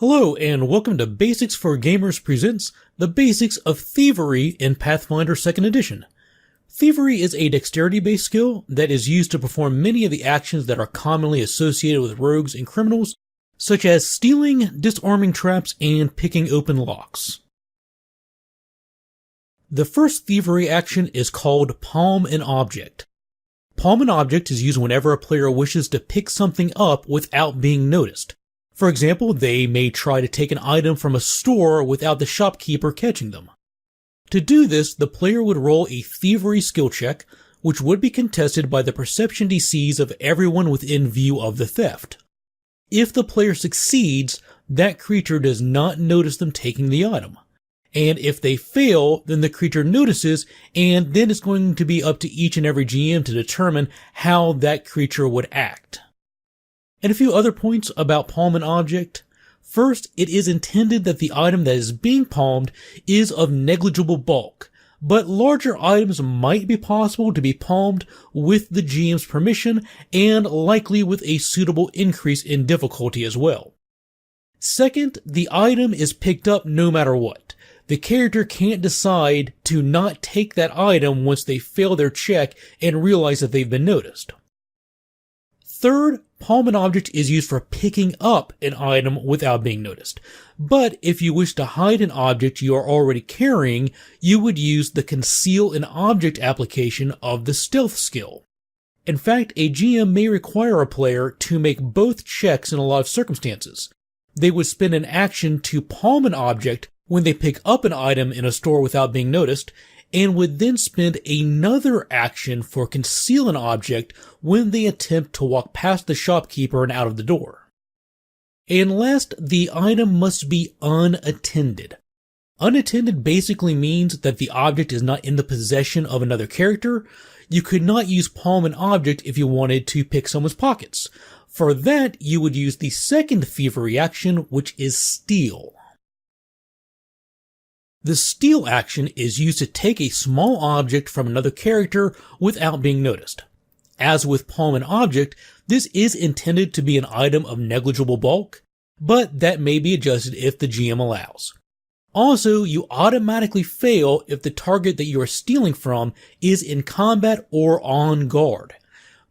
Hello and welcome to Basics for Gamers presents the basics of Thievery in Pathfinder 2nd Edition. Thievery is a dexterity-based skill that is used to perform many of the actions that are commonly associated with rogues and criminals, such as stealing, disarming traps, and picking open locks. The first Thievery action is called Palm an Object. Palm an Object is used whenever a player wishes to pick something up without being noticed. For example, they may try to take an item from a store without the shopkeeper catching them. To do this, the player would roll a Thievery skill check, which would be contested by the perception DCs of everyone within view of the theft. If the player succeeds, that creature does not notice them taking the item. And if they fail, then the creature notices, and then it's going to be up to each and every GM to determine how that creature would act. And a few other points about Palm an Object. First, it is intended that the item that is being palmed is of negligible bulk, but larger items might be possible to be palmed with the GM's permission and likely with a suitable increase in difficulty as well. Second, the item is picked up no matter what. The character can't decide to not take that item once they fail their check and realize that they've been noticed. Third, Palm an Object is used for picking up an item without being noticed. But if you wish to hide an object you are already carrying, you would use the Conceal an Object application of the Stealth skill. In fact, a GM may require a player to make both checks in a lot of circumstances. They would spend an action to palm an object when they pick up an item in a store without being noticed, and would then spend another action for Conceal an Object when they attempt to walk past the shopkeeper and out of the door. And last, the item must be unattended. Unattended basically means that the object is not in the possession of another character. You could not use Palm an Object if you wanted to pick someone's pockets. For that, you would use the second Thievery action, which is Steal. The Steal action is used to take a small object from another character without being noticed. As with Palm an Object, this is intended to be an item of negligible bulk, but that may be adjusted if the GM allows. Also, you automatically fail if the target that you are stealing from is in combat or on guard.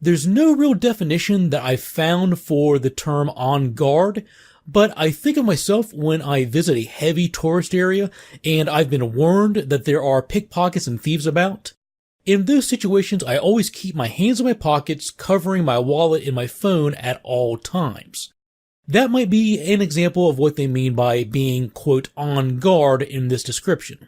There's no real definition that I've found for the term on guard, but I think of myself when I visit a heavy tourist area and I've been warned that there are pickpockets and thieves about. In those situations, I always keep my hands in my pockets, covering my wallet and my phone at all times. That might be an example of what they mean by being, quote, on guard in this description.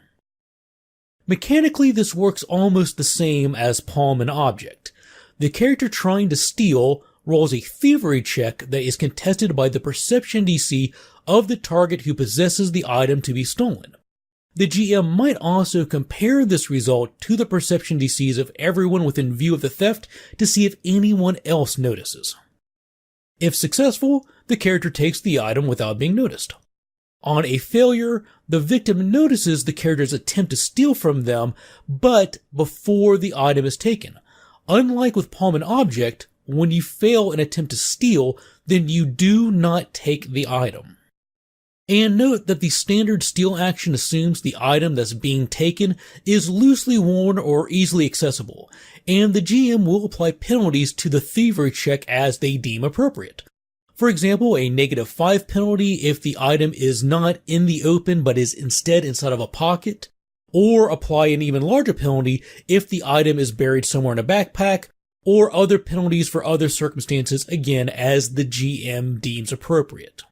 Mechanically, this works almost the same as Palm an Object. The character trying to steal rolls a Thievery check that is contested by the perception DC of the target who possesses the item to be stolen. The GM might also compare this result to the perception DCs of everyone within view of the theft to see if anyone else notices. If successful, the character takes the item without being noticed. On a failure, the victim notices the character's attempt to steal from them, but before the item is taken. Unlike with Palm an Object, when you fail an attempt to steal, then you do not take the item. And note that the standard steal action assumes the item that's being taken is loosely worn or easily accessible, and the GM will apply penalties to the Thievery check as they deem appropriate. For example, a -5 penalty if the item is not in the open but is instead inside of a pocket, or apply an even larger penalty if the item is buried somewhere in a backpack, or other penalties for other circumstances, again, as the GM deems appropriate.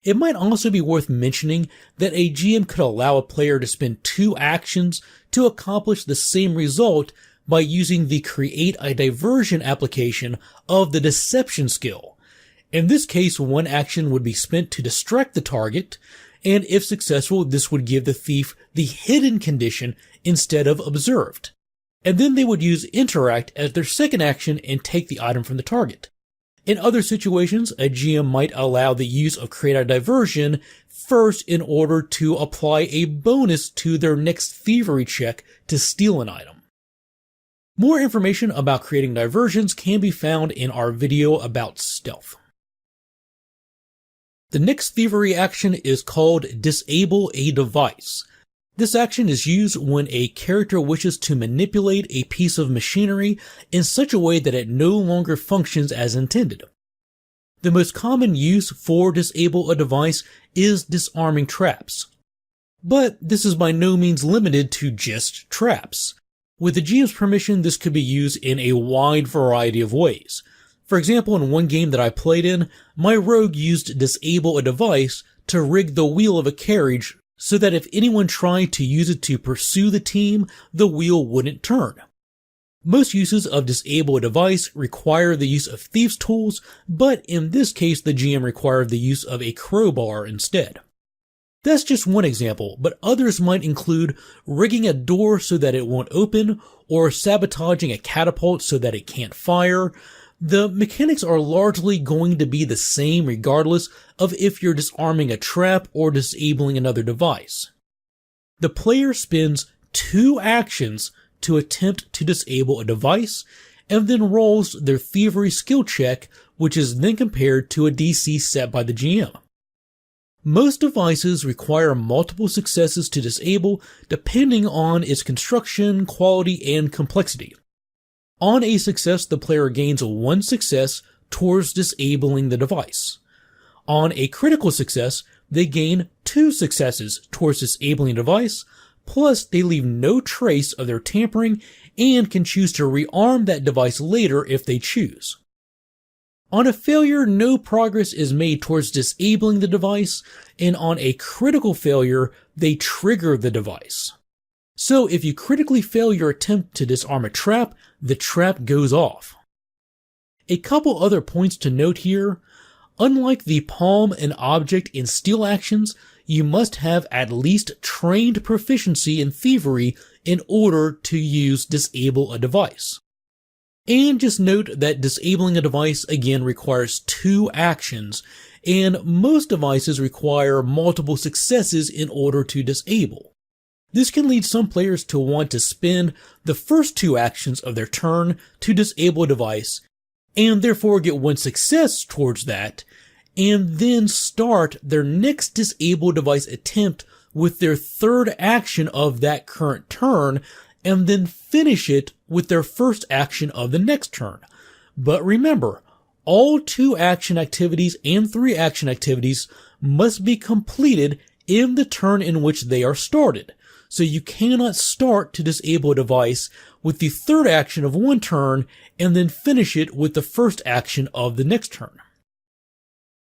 It might also be worth mentioning that a GM could allow a player to spend 2 actions to accomplish the same result by using the Create a Diversion application of the Deception skill. In this case, 1 action would be spent to distract the target, and if successful, this would give the thief the hidden condition instead of observed. And then they would use Interact as their second action and take the item from the target. In other situations, a GM might allow the use of Create a Diversion first in order to apply a bonus to their next Thievery check to steal an item. More information about creating diversions can be found in our video about stealth. The next thievery action is called Disable a Device. This action is used when a character wishes to manipulate a piece of machinery in such a way that it no longer functions as intended. The most common use for disable a device is disarming traps. But this is by no means limited to just traps. With the GM's permission, this could be used in a wide variety of ways. For example, in one game that I played in, my rogue used disable a device to rig the wheel of a carriage so that if anyone tried to use it to pursue the team, the wheel wouldn't turn. Most uses of disable a device require the use of thieves' tools, but in this case the GM required the use of a crowbar instead. That's just one example, but others might include rigging a door so that it won't open, or sabotaging a catapult so that it can't fire. The mechanics are largely going to be the same regardless of if you're disarming a trap or disabling another device. The player spends 2 actions to attempt to disable a device, and then rolls their thievery skill check, which is then compared to a DC set by the GM. Most devices require multiple successes to disable depending on its construction, quality, and complexity. On a success, the player gains 1 success towards disabling the device. On a critical success, they gain 2 successes towards disabling the device, plus they leave no trace of their tampering and can choose to rearm that device later if they choose. On a failure, no progress is made towards disabling the device, and on a critical failure, they trigger the device. So if you critically fail your attempt to disarm a trap, the trap goes off. A couple other points to note here. Unlike the palm and object and steal actions, you must have at least trained proficiency in thievery in order to use disable a device. And just note that disabling a device again requires 2 actions, and most devices require multiple successes in order to disable. This can lead some players to want to spend the first 2 actions of their turn to disable a device, and therefore get 1 success towards that, and then start their next disable device attempt with their 3rd action of that current turn, and then finish it with their first action of the next turn. But remember, all 2 action activities and 3 action activities must be completed in the turn in which they are started. So you cannot start to disable a device with the 3rd action of one turn and then finish it with the first action of the next turn.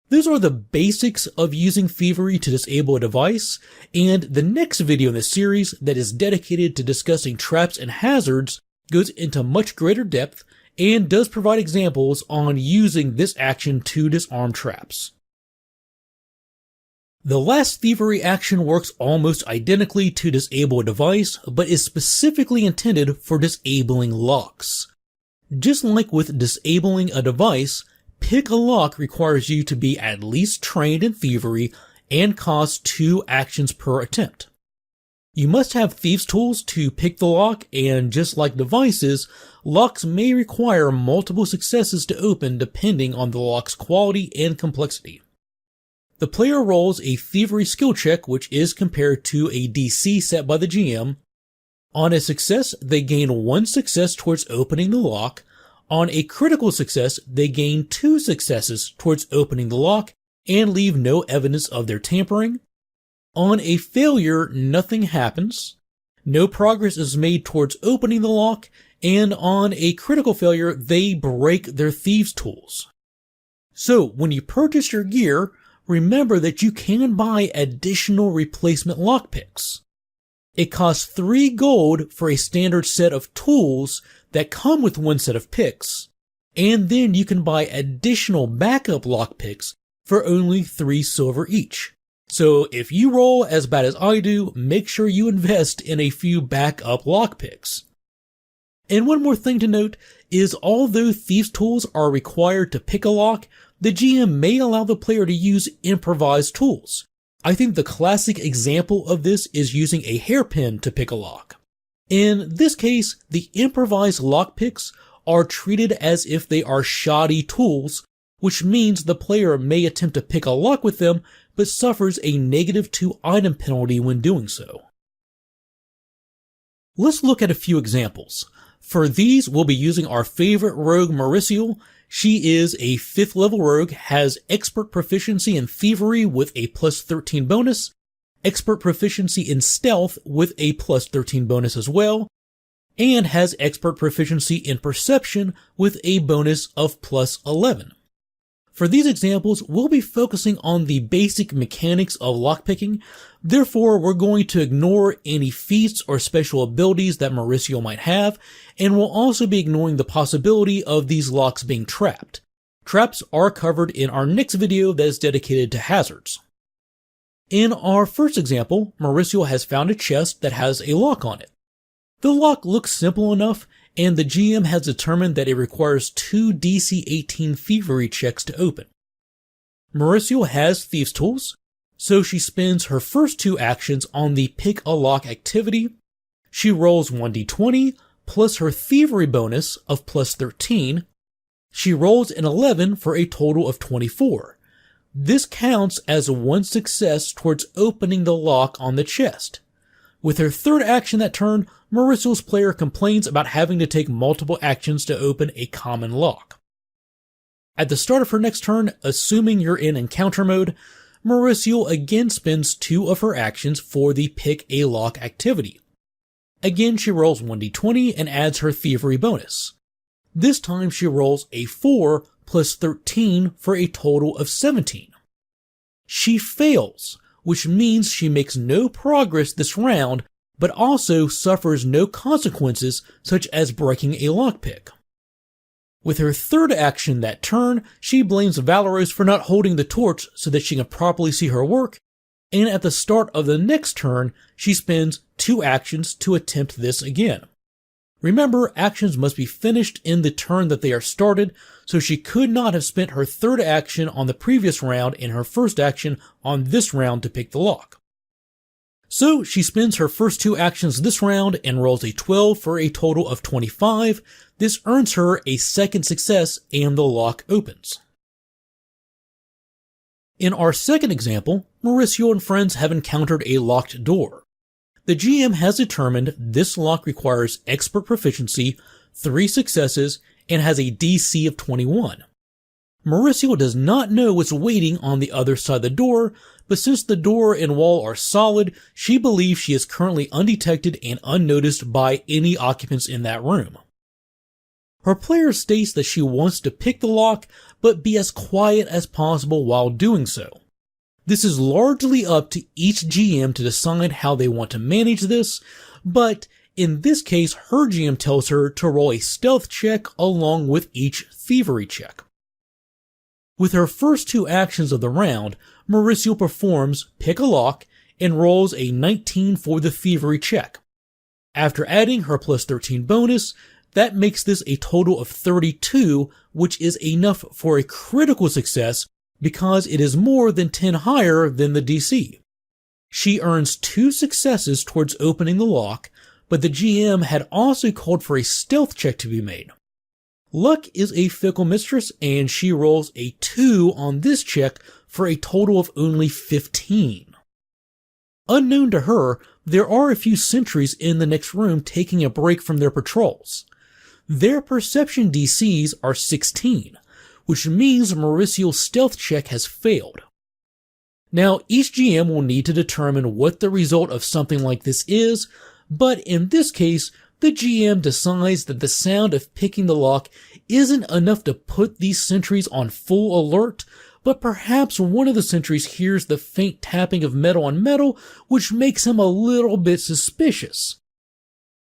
Those are the basics of using thievery to disable a device, and the next video in this series that is dedicated to discussing traps and hazards goes into much greater depth and does provide examples on using this action to disarm traps. The last thievery action works almost identically to disable a device, but is specifically intended for disabling locks. Just like with disabling a device, pick a lock requires you to be at least trained in thievery and costs 2 actions per attempt. You must have thieves' tools to pick the lock, and just like devices, locks may require multiple successes to open depending on the lock's quality and complexity. The player rolls a thievery skill check, which is compared to a DC set by the GM. On a success, they gain 1 success towards opening the lock. On a critical success, they gain 2 successes towards opening the lock and leave no evidence of their tampering. On a failure, nothing happens. No progress is made towards opening the lock, and on a critical failure, they break their thieves' tools. So, when you purchase your gear, remember that you can buy additional replacement lockpicks. It costs 3 gold for a standard set of tools that come with 1 set of picks, and then you can buy additional backup lockpicks for only 3 silver each. So if you roll as bad as I do, make sure you invest in a few backup lockpicks. And one more thing to note is although thieves' tools are required to pick a lock, the GM may allow the player to use improvised tools. I think the classic example of this is using a hairpin to pick a lock. In this case, the improvised lockpicks are treated as if they are shoddy tools, which means the player may attempt to pick a lock with them, but suffers a -2 item penalty when doing so. Let's look at a few examples. For these, we'll be using our favorite rogue, Mauricio. She is a 5th level rogue, has expert proficiency in Thievery with a +13 bonus, expert proficiency in Stealth with a +13 bonus as well, and has expert proficiency in Perception with a bonus of +11. For these examples, we'll be focusing on the basic mechanics of lockpicking. Therefore, we're going to ignore any feats or special abilities that Mauricio might have, and we'll also be ignoring the possibility of these locks being trapped. Traps are covered in our next video that is dedicated to hazards. In our first example, Mauricio has found a chest that has a lock on it. The lock looks simple enough, and the GM has determined that it requires 2 DC 18 Thievery checks to open. Mauricio has Thieves' Tools, so she spends her first 2 actions on the Pick a Lock activity. She rolls 1d20 plus her Thievery bonus of +13. She rolls an 11 for a total of 24. This counts as 1 success towards opening the lock on the chest. With her third action that turn, Mauricio's player complains about having to take multiple actions to open a common lock. At the start of her next turn, assuming you're in encounter mode, Mauricio again spends 2 of her actions for the Pick a Lock activity. Again, she rolls 1d20 and adds her Thievery bonus. This time she rolls a 4 plus 13 for a total of 17. She fails, which means she makes no progress this round, but also suffers no consequences such as breaking a lockpick. With her third action that turn, she blames Valeros for not holding the torch so that she can properly see her work, and at the start of the next turn, she spends 2 actions to attempt this again. Remember, actions must be finished in the turn that they are started, so she could not have spent her third action on the previous round and her first action on this round to pick the lock. So she spends her first 2 actions this round and rolls a 12 for a total of 25. This earns her a second success and the lock opens. In our second example, Mauricio and friends have encountered a locked door. The GM has determined this lock requires expert proficiency, 3 successes, and has a DC of 21. Mauricio does not know what's waiting on the other side of the door, but since the door and wall are solid, she believes she is currently undetected and unnoticed by any occupants in that room. Her player states that she wants to pick the lock, but be as quiet as possible while doing so. This is largely up to each GM to decide how they want to manage this, but in this case, her GM tells her to roll a stealth check along with each thievery check. With her first 2 actions of the round, Mauricio performs Pick a Lock and rolls a 19 for the thievery check. After adding her +13 bonus, that makes this a total of 32, which is enough for a critical success because it is more than 10 higher than the DC. She earns 2 successes towards opening the lock, but the GM had also called for a stealth check to be made. Luck is a fickle mistress, and she rolls a 2 on this check for a total of only 15. Unknown to her, there are a few sentries in the next room taking a break from their patrols. Their perception DCs are 16, which means Mauricio's stealth check has failed. Now, each GM will need to determine what the result of something like this is, but in this case, the GM decides that the sound of picking the lock isn't enough to put these sentries on full alert, but perhaps one of the sentries hears the faint tapping of metal on metal, which makes him a little bit suspicious.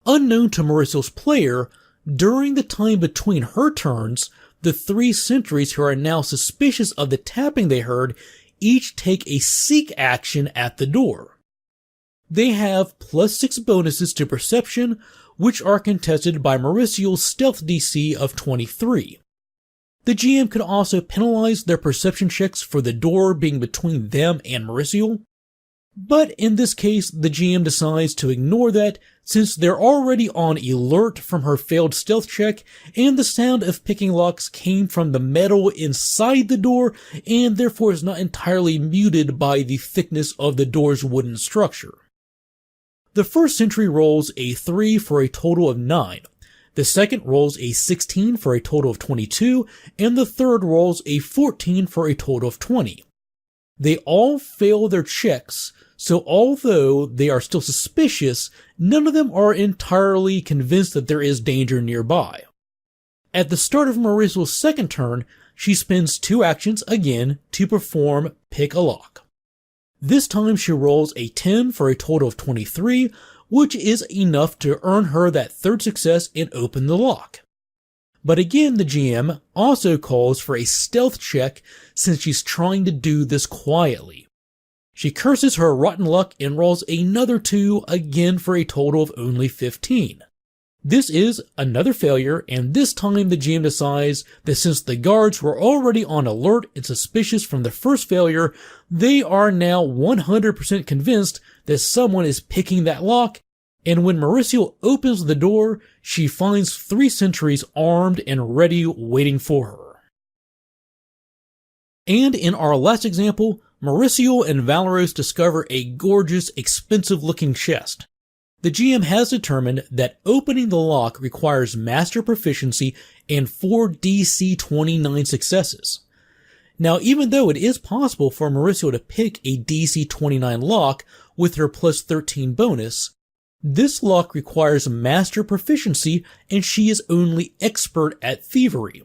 Unknown to Mauricio's player, during the time between her turns, the 3 sentries who are now suspicious of the tapping they heard each take a seek action at the door. They have +6 bonuses to perception, which are contested by Mauricio's stealth DC of 23. The GM could also penalize their perception checks for the door being between them and Mauricio. But in this case, the GM decides to ignore that since they're already on alert from her failed stealth check, and the sound of picking locks came from the metal inside the door and therefore is not entirely muted by the thickness of the door's wooden structure. The first sentry rolls a 3 for a total of 9. The second rolls a 16 for a total of 22, and the third rolls a 14 for a total of 20. They all fail their checks, so although they are still suspicious, none of them are entirely convinced that there is danger nearby. At the start of Mauricio's second turn, she spends 2 actions again to perform Pick a Lock. This time she rolls a 10 for a total of 23, which is enough to earn her that third success and open the lock. But again, the GM also calls for a stealth check since she's trying to do this quietly. She curses her rotten luck and rolls another 2 again for a total of only 15. This is another failure, and this time the GM decides that since the guards were already on alert and suspicious from the first failure, they are now 100% convinced that someone is picking that lock, and when Mauricio opens the door, she finds 3 sentries armed and ready waiting for her. And in our last example, Mauricio and Valeros discover a gorgeous, expensive-looking chest. The GM has determined that opening the lock requires master proficiency and 4 DC 29 successes. Now, even though it is possible for Mauricio to pick a DC 29 lock with her plus 13 bonus, this lock requires master proficiency and she is only expert at thievery.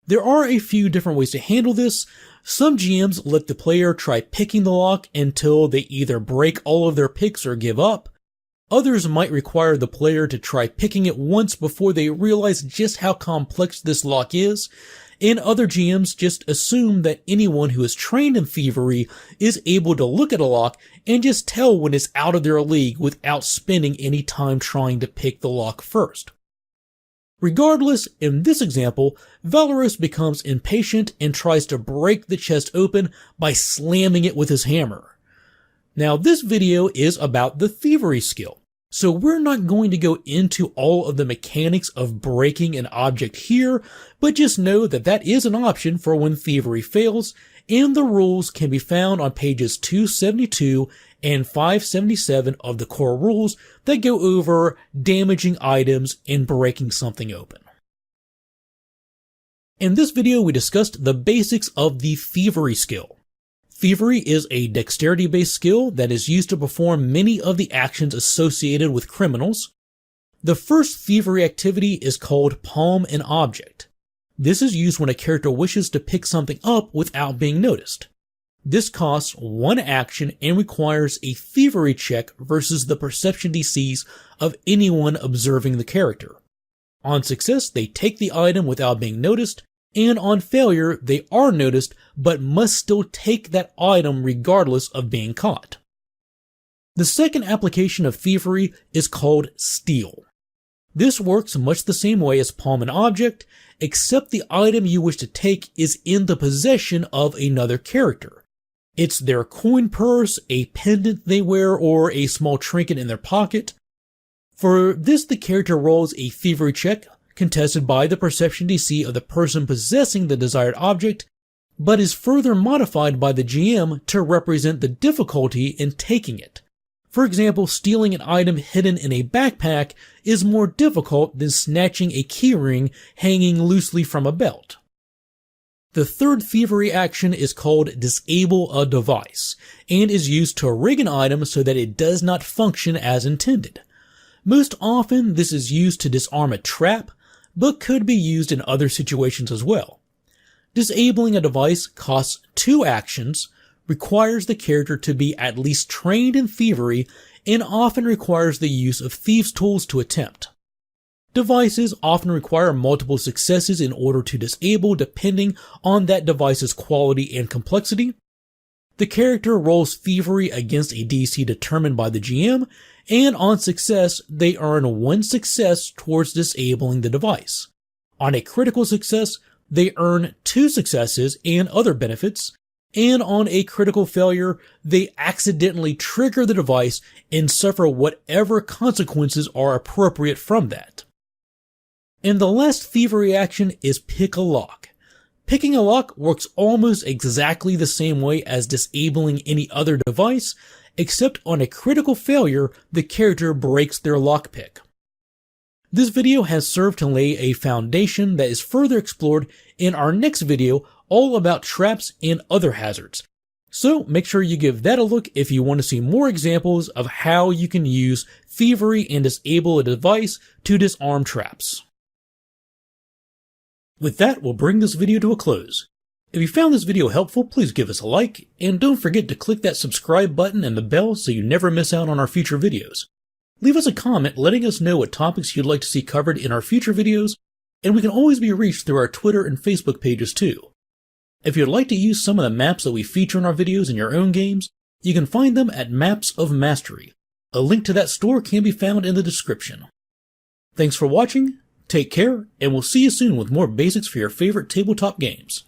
There are a few different ways to handle this. Some GMs let the player try picking the lock until they either break all of their picks or give up. Others might require the player to try picking it once before they realize just how complex this lock is, and other GMs just assume that anyone who is trained in thievery is able to look at a lock and just tell when it's out of their league without spending any time trying to pick the lock first. Regardless, in this example, Valeros becomes impatient and tries to break the chest open by slamming it with his hammer. Now, this video is about the thievery skill, so we're not going to go into all of the mechanics of breaking an object here, but just know that that is an option for when thievery fails, and the rules can be found on pages 272 and 577 of the core rules that go over damaging items and breaking something open. In this video, we discussed the basics of the thievery skill. Thievery is a dexterity-based skill that is used to perform many of the actions associated with criminals. The first thievery activity is called Palm an Object. This is used when a character wishes to pick something up without being noticed. This costs 1 action and requires a thievery check versus the perception DCs of anyone observing the character. On success, they take the item without being noticed, and on failure, they are noticed but must still take that item regardless of being caught. The second application of thievery is called Steal. This works much the same way as Palm an Object, except the item you wish to take is in the possession of another character. It's their coin purse, a pendant they wear, or a small trinket in their pocket. For this, the character rolls a thievery check, contested by the perception DC of the person possessing the desired object, but is further modified by the GM to represent the difficulty in taking it. For example, stealing an item hidden in a backpack is more difficult than snatching a keyring hanging loosely from a belt. The third thievery action is called Disable a Device, and is used to rig an item so that it does not function as intended. Most often, this is used to disarm a trap, but could be used in other situations as well. Disabling a device costs 2 actions, requires the character to be at least trained in thievery, and often requires the use of thieves' tools to attempt. Devices often require multiple successes in order to disable depending on that device's quality and complexity. The character rolls thievery against a DC determined by the GM, and on success, they earn 1 success towards disabling the device. On a critical success, they earn 2 successes and other benefits, and on a critical failure, they accidentally trigger the device and suffer whatever consequences are appropriate from that. And the last thievery action is pick a lock. Picking a lock works almost exactly the same way as disabling any other device, except on a critical failure, the character breaks their lockpick. This video has served to lay a foundation that is further explored in our next video all about traps and other hazards. So make sure you give that a look if you want to see more examples of how you can use thievery and disable a device to disarm traps. With that, we'll bring this video to a close. If you found this video helpful, please give us a like, and don't forget to click that subscribe button and the bell so you never miss out on our future videos. Leave us a comment letting us know what topics you'd like to see covered in our future videos, and we can always be reached through our Twitter and Facebook pages too. If you'd like to use some of the maps that we feature in our videos in your own games, you can find them at Maps of Mastery. A link to that store can be found in the description. Thanks for watching, take care, and we'll see you soon with more basics for your favorite tabletop games.